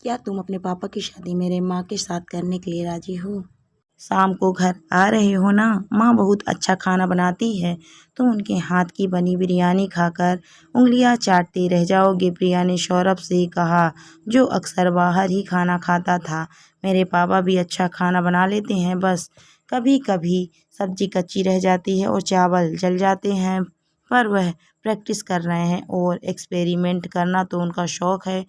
क्या तुम अपने पापा की शादी मेरे माँ के साथ करने के लिए राजी हो? शाम को घर आ रहे हो ना? माँ बहुत अच्छा खाना बनाती है, तुम उनके हाथ की बनी बिरयानी खाकर उंगलियां चाटते रह जाओगे। प्रिया ने सौरभ से कहा, जो अक्सर बाहर ही खाना खाता था। मेरे पापा भी अच्छा खाना बना लेते हैं, बस कभी कभी सब्जी कच्ची रह जाती है और चावल जल जाते हैं, पर वह प्रैक्टिस कर रहे हैं और एक्सपेरिमेंट करना तो उनका शौक है।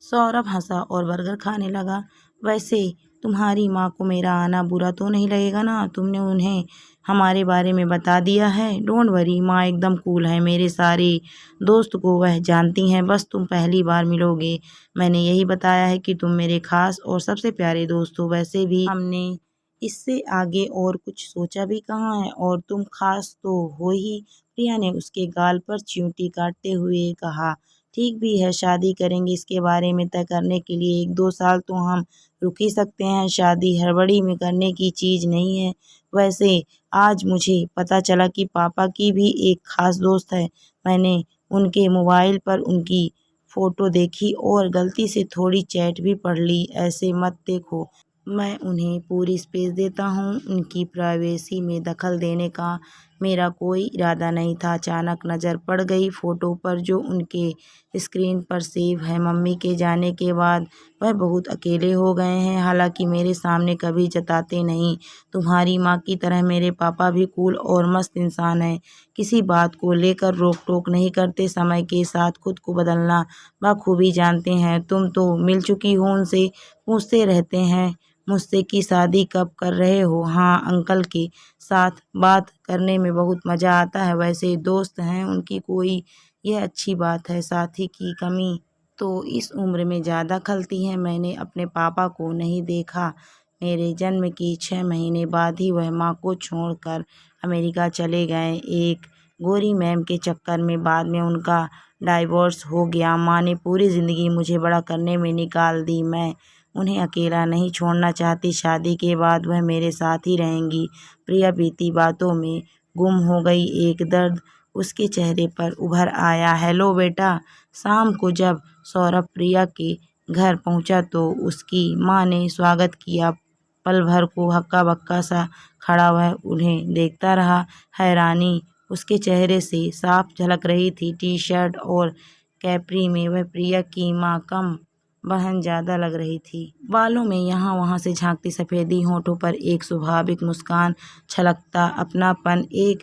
सौरभ हंसा और बर्गर खाने लगा। वैसे तुम्हारी माँ को मेरा आना बुरा तो नहीं लगेगा ना? तुमने उन्हें हमारे बारे में बता दिया है? डोंट वरी, माँ एकदम कूल है। मेरे सारे दोस्त को वह जानती हैं, बस तुम पहली बार मिलोगे। मैंने यही बताया है कि तुम मेरे खास और सबसे प्यारे दोस्त हो। वैसे भी हमने इससे आगे और कुछ सोचा भी कहाँ है, और तुम खास तो हो ही। प्रिया ने उसके गाल पर चींटी काटते हुए कहा, ठीक भी है, शादी करेंगे। इसके बारे में तय करने के लिए 1-2 साल तो हम रुक ही सकते हैं। शादी हड़बड़ी में करने की चीज़ नहीं है। वैसे आज मुझे पता चला कि पापा की भी एक खास दोस्त है। मैंने उनके मोबाइल पर उनकी फ़ोटो देखी और गलती से थोड़ी चैट भी पढ़ ली। ऐसे मत देखो, मैं उन्हें पूरी स्पेस देता हूँ। उनकी प्राइवेसी में दखल देने का मेरा कोई इरादा नहीं था। अचानक नज़र पड़ गई फ़ोटो पर जो उनके स्क्रीन पर सेव है। मम्मी के जाने के बाद वह बहुत अकेले हो गए हैं, हालांकि मेरे सामने कभी जताते नहीं। तुम्हारी माँ की तरह मेरे पापा भी कूल और मस्त इंसान हैं, किसी बात को लेकर रोक टोक नहीं करते। समय के साथ खुद को बदलना बखूबी जानते हैं। तुम तो मिल चुकी हो उनसे, पूछते रहते हैं मुझसे कि शादी कब कर रहे हो। हाँ, अंकल के साथ बात करने में बहुत मज़ा आता है। वैसे दोस्त हैं उनकी कोई, यह अच्छी बात है। साथी की कमी तो इस उम्र में ज़्यादा खलती है। मैंने अपने पापा को नहीं देखा। मेरे जन्म के 6 महीने बाद ही वह माँ को छोड़कर अमेरिका चले गए, एक गोरी मैम के चक्कर में। बाद में उनका डाइवोर्स हो गया। माँ ने पूरी ज़िंदगी मुझे बड़ा करने में निकाल दी। मैं उन्हें अकेला नहीं छोड़ना चाहती। शादी के बाद वह मेरे साथ ही रहेंगी। प्रिया बीती बातों में गुम हो गई। एक दर्द उसके चेहरे पर उभर आया। हेलो बेटा। शाम को जब सौरभ प्रिया के घर पहुंचा तो उसकी माँ ने स्वागत किया। पल भर को हक्का बक्का सा खड़ा वह उन्हें देखता रहा। हैरानी उसके चेहरे से साफ झलक रही थी। टी शर्ट और कैप्री में वह प्रिया की माँ कम बहन ज़्यादा लग रही थी। बालों में यहाँ वहाँ से झांकती सफ़ेदी, होठों पर एक स्वाभाविक मुस्कान, छलकता अपनापन, एक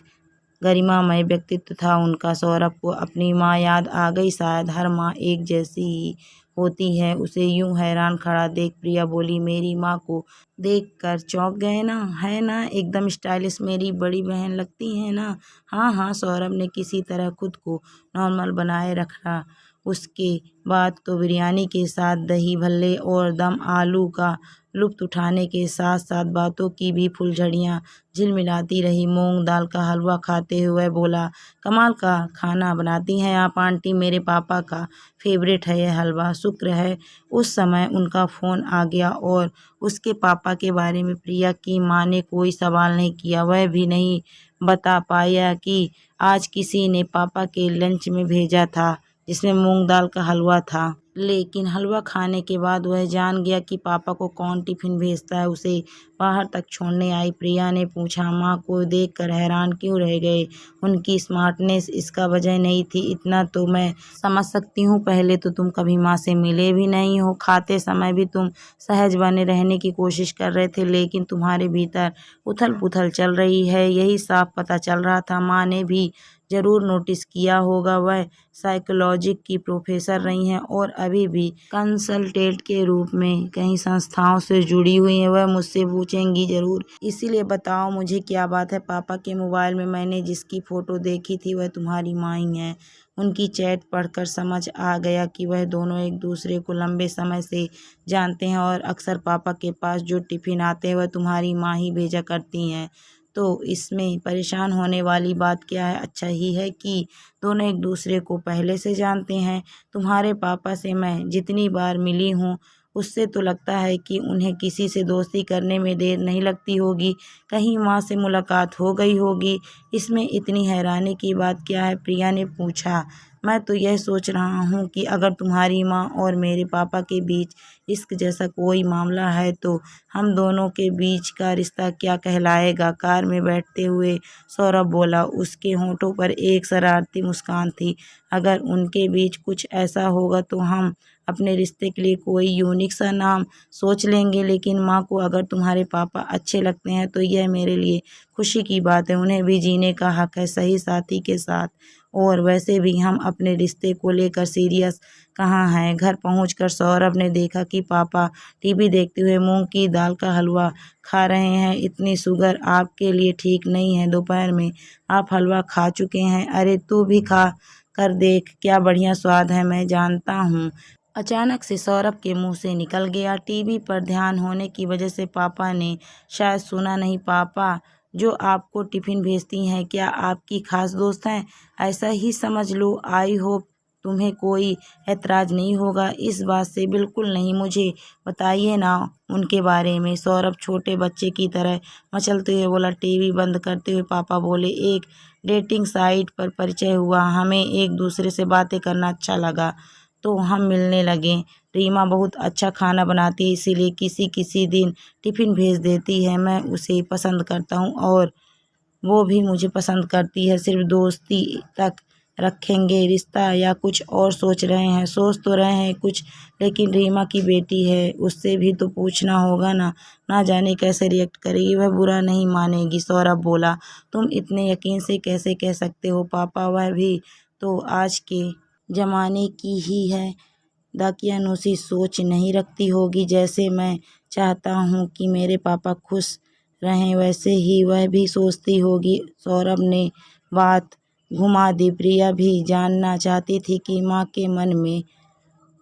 गरिमामय व्यक्तित्व था उनका। सौरभ को अपनी माँ याद आ गई। शायद हर माँ एक जैसी ही होती है। उसे यूं हैरान खड़ा देख प्रिया बोली, मेरी माँ को देखकर चौंक गए ना? है ना एकदम स्टाइलिश, मेरी बड़ी बहन लगती है ना? हाँ हाँ, सौरभ ने किसी तरह खुद को नॉर्मल बनाए रखा। उसके बाद तो बिरयानी के साथ दही भल्ले और दम आलू का लुत्फ़ उठाने के साथ साथ बातों की भी फुलझड़ियाँ झिलमिलाती रही। मूंग दाल का हलवा खाते हुए बोला, कमाल का खाना बनाती हैं आप आंटी, मेरे पापा का फेवरेट है यह हलवा। शुक्र है उस समय उनका फ़ोन आ गया और उसके पापा के बारे में प्रिया की माँ ने कोई सवाल नहीं किया। वह भी नहीं बता पाया कि आज किसी ने पापा के लंच में भेजा था जिसमें मूंग दाल का हलवा था। लेकिन हलवा खाने के बाद वह जान गया कि पापा को कौन टिफ़िन भेजता है। उसे बाहर तक छोड़ने आई प्रिया ने पूछा, माँ को देखकर हैरान क्यों रह गए? उनकी स्मार्टनेस इसका वजह नहीं थी? इतना तो मैं समझ सकती हूँ, पहले तो तुम कभी माँ से मिले भी नहीं हो। खाते समय भी तुम सहज बने रहने की कोशिश कर रहे थे, लेकिन तुम्हारे भीतर उथल पुथल चल रही है, यही साफ पता चल रहा था। माँ ने भी ज़रूर नोटिस किया होगा। वह साइकोलॉजी की प्रोफेसर रही हैं और अभी भी कंसल्टेंट के रूप में कई संस्थाओं से जुड़ी हुई हैं। वह मुझसे पूछेंगी ज़रूर। इसीलिए बताओ मुझे क्या बात है? पापा के मोबाइल में मैंने जिसकी फ़ोटो देखी थी वह तुम्हारी माँ ही है। उनकी चैट पढ़कर समझ आ गया कि वह दोनों एक दूसरे को लंबे समय से जानते हैं और अक्सर पापा के पास जो टिफ़िन आते हैं वह तुम्हारी माँ ही भेजा करती हैं। तो इसमें परेशान होने वाली बात क्या है? अच्छा ही है कि दोनों एक दूसरे को पहले से जानते हैं। तुम्हारे पापा से मैं जितनी बार मिली हूँ उससे तो लगता है कि उन्हें किसी से दोस्ती करने में देर नहीं लगती होगी। कहीं माँ से मुलाकात हो गई होगी। इसमें इतनी हैरानी की बात क्या है? प्रिया ने पूछा। मैं तो यह सोच रहा हूँ कि अगर तुम्हारी माँ और मेरे पापा के बीच इश्क जैसा कोई मामला है तो हम दोनों के बीच का रिश्ता क्या कहलाएगा। कार में बैठते हुए सौरभ बोला। उसके होठों पर एक शरारती मुस्कान थी। अगर उनके बीच कुछ ऐसा होगा तो हम अपने रिश्ते के लिए कोई यूनिक सा नाम सोच लेंगे। लेकिन माँ को अगर तुम्हारे पापा अच्छे लगते हैं तो यह मेरे लिए खुशी की बात है। उन्हें भी जीने का हक है सही साथी के साथ। और वैसे भी हम अपने रिश्ते को लेकर सीरियस कहाँ हैं। घर पहुंचकर सौरभ ने देखा कि पापा टीवी देखते हुए मूंग की दाल का हलवा खा रहे हैं। इतनी शुगर आपके लिए ठीक नहीं है। दोपहर में आप हलवा खा चुके हैं। अरे तू भी खा कर देख, क्या बढ़िया स्वाद है। मैं जानता हूँ। अचानक से सौरभ के मुंह से निकल गया। टीवी पर ध्यान होने की वजह से पापा ने शायद सुना नहीं। पापा जो आपको टिफिन भेजती हैं क्या आपकी खास दोस्त हैं? ऐसा ही समझ लो। आई होप तुम्हें कोई ऐतराज नहीं होगा इस बात से। बिल्कुल नहीं, मुझे बताइए ना उनके बारे में। सौरभ छोटे बच्चे की तरह मचलते हुए बोला। टीवी बंद करते हुए पापा बोले, एक डेटिंग साइट पर परिचय हुआ। हमें एक दूसरे से बातें करना अच्छा लगा तो हम मिलने लगे। रीमा बहुत अच्छा खाना बनाती है इसीलिए किसी किसी दिन टिफ़िन भेज देती है। मैं उसे पसंद करता हूँ और वो भी मुझे पसंद करती है। सिर्फ दोस्ती तक रखेंगे रिश्ता या कुछ और सोच रहे हैं? सोच तो रहे हैं कुछ, लेकिन रीमा की बेटी है उससे भी तो पूछना होगा ना। ना जाने कैसे रिएक्ट करेगी। वह बुरा नहीं मानेगी। सौरभ बोला। तुम इतने यकीन से कैसे कह सकते हो पापा? वह भी तो आज के ज़माने की ही है। दकियानूसी सोच नहीं रखती होगी। जैसे मैं चाहता हूँ कि मेरे पापा खुश रहें वैसे ही वह भी सोचती होगी। सौरभ ने बात घुमा दी। प्रिया भी जानना चाहती थी कि माँ के मन में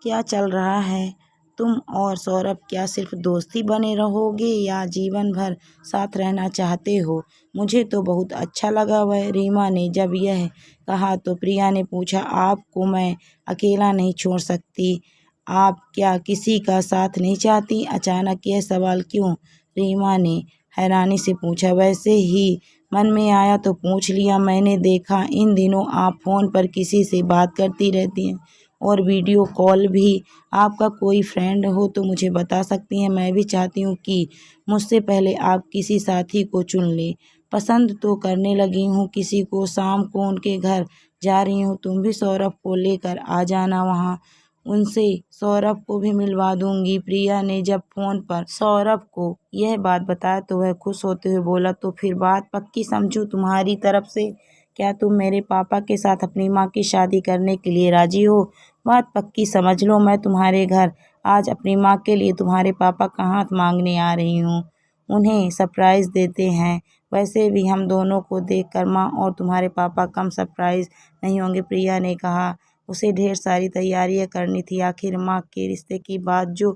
क्या चल रहा है। तुम और सौरभ क्या सिर्फ दोस्ती बने रहोगे या जीवन भर साथ रहना चाहते हो? मुझे तो बहुत अच्छा लगा। वह रीमा ने जब यह कहा तो प्रिया ने पूछा, आपको मैं अकेला नहीं छोड़ सकती। आप क्या किसी का साथ नहीं चाहती? अचानक यह सवाल क्यों? रीमा ने हैरानी से पूछा। वैसे ही मन में आया तो पूछ लिया। मैंने देखा इन दिनों आप फ़ोन पर किसी से बात करती रहती हैं और वीडियो कॉल भी। आपका कोई फ्रेंड हो तो मुझे बता सकती हैं। मैं भी चाहती हूँ कि मुझसे पहले आप किसी साथी को चुन लें। पसंद तो करने लगी हूँ किसी को। शाम को उनके घर जा रही हूँ। तुम भी सौरभ को लेकर आ जाना वहाँ। उनसे सौरभ को भी मिलवा दूंगी। प्रिया ने जब फ़ोन पर सौरभ को यह बात बताया तो वह खुश होते हुए बोला, तो फिर बात पक्की समझूं तुम्हारी तरफ से। क्या तुम मेरे पापा के साथ अपनी माँ की शादी करने के लिए राजी हो? बात पक्की समझ लो। मैं तुम्हारे घर आज अपनी माँ के लिए तुम्हारे पापा का हाथ मांगने आ रही हूँ। उन्हें सरप्राइज़ देते हैं। वैसे भी हम दोनों को देखकर माँ और तुम्हारे पापा कम सरप्राइज़ नहीं होंगे। प्रिया ने कहा। उसे ढेर सारी तैयारियां करनी थी। आखिर माँ के रिश्ते की बात जो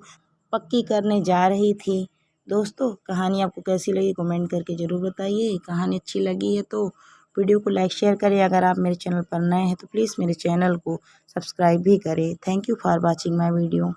पक्की करने जा रही थी। दोस्तों, कहानी आपको कैसी लगी कमेंट करके ज़रूर बताइए। कहानी अच्छी लगी है तो वीडियो को लाइक शेयर करें। अगर आप मेरे चैनल पर नए हैं तो प्लीज़ मेरे चैनल को सब्सक्राइब भी करें। Thank you for watching my video.